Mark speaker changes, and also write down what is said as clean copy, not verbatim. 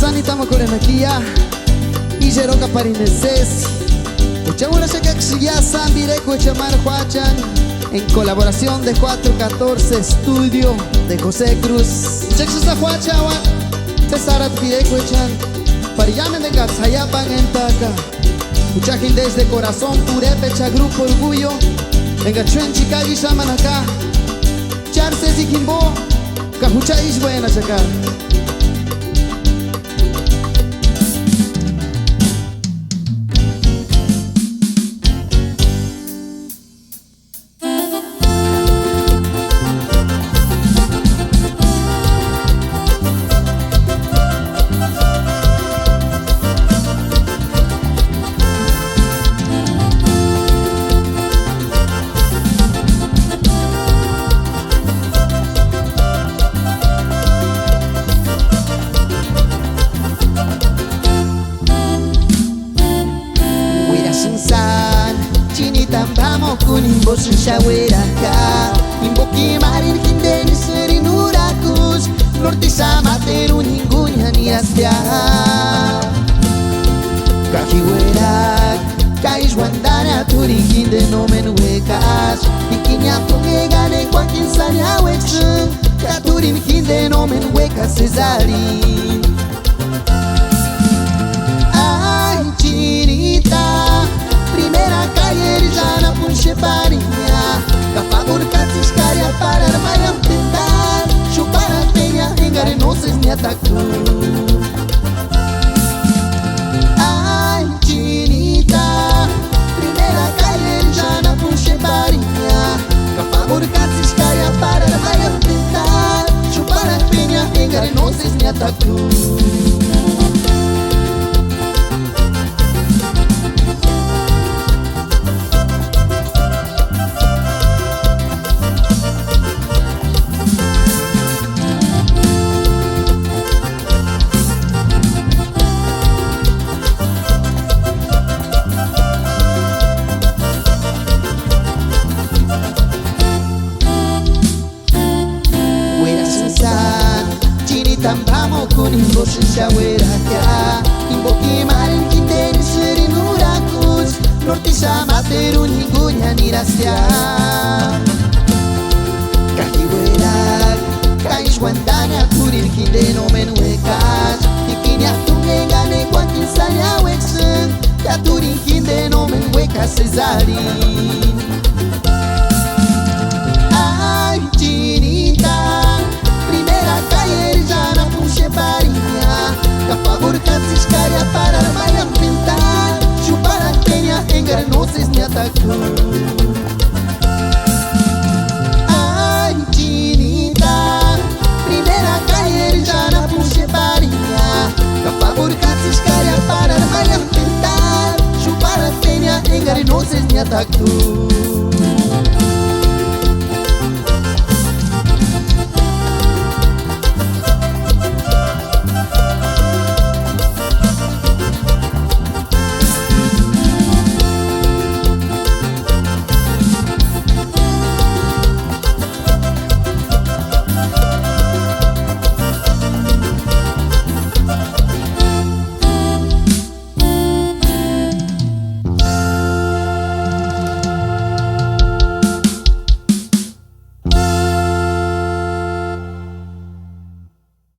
Speaker 1: Sanitamo Corenaquia y Jeroca Parineses. Uchamura Shakaxia San Direco Chamar Huachan en colaboración de 414 Estudio de José Cruz. Chexusa Huachawa, Cesarat Direco Chan, Parillamen de Gatsayapan en Taca. Uchajin desde corazón, Purepecha Grupo Orgullo, venga Chuen Chicagi Shaman acá. Charces y Kimbo, Cajuchais buena acá.
Speaker 2: Vamos con Imbo Shaweraca, Imbo Kimarin Hindeni Serinurakus, Norte Samateru Ningunya Niastia. Kajiwerak, Kaishwandana Turi Hinde Nomen Wekas, Ikinya Pungegane Quakin Sanya Wexum, Katurin Hinde Nomen Wekas Cesarin. Ay, Chinita, primera calle ya na punche parinha, Capagor Catiscaria para armar tentar, chupar a peña en arenoses me atacó. Ay, Chinita, primera calle ya na punche parinha, Capagor Catiscaria para armar tentar, chupar a peña en arenoses me atacó. Vamos con Imbo Shaweraca, Imbo Kimarin Hindeni Serinurakus, Norte Samateru Ningunya Nirasia. Kajiwerak, Kaishwandana Turin Hinde Nomen Wekas, Ikinya Tungengane Quakin Sanya Wexum, Katurin Hinde Nomen Wekas Cesarin. Ay, Chinita, primera calle ya na punche parinha, Capagor Catiscaria para armar tentar, chupar a peña en arenoses me atacó. Ay, Chinita, primera calle ya na punche parinha, Capagor Catiscaria para armar tentar, chupar a peña en arenoses me atacó.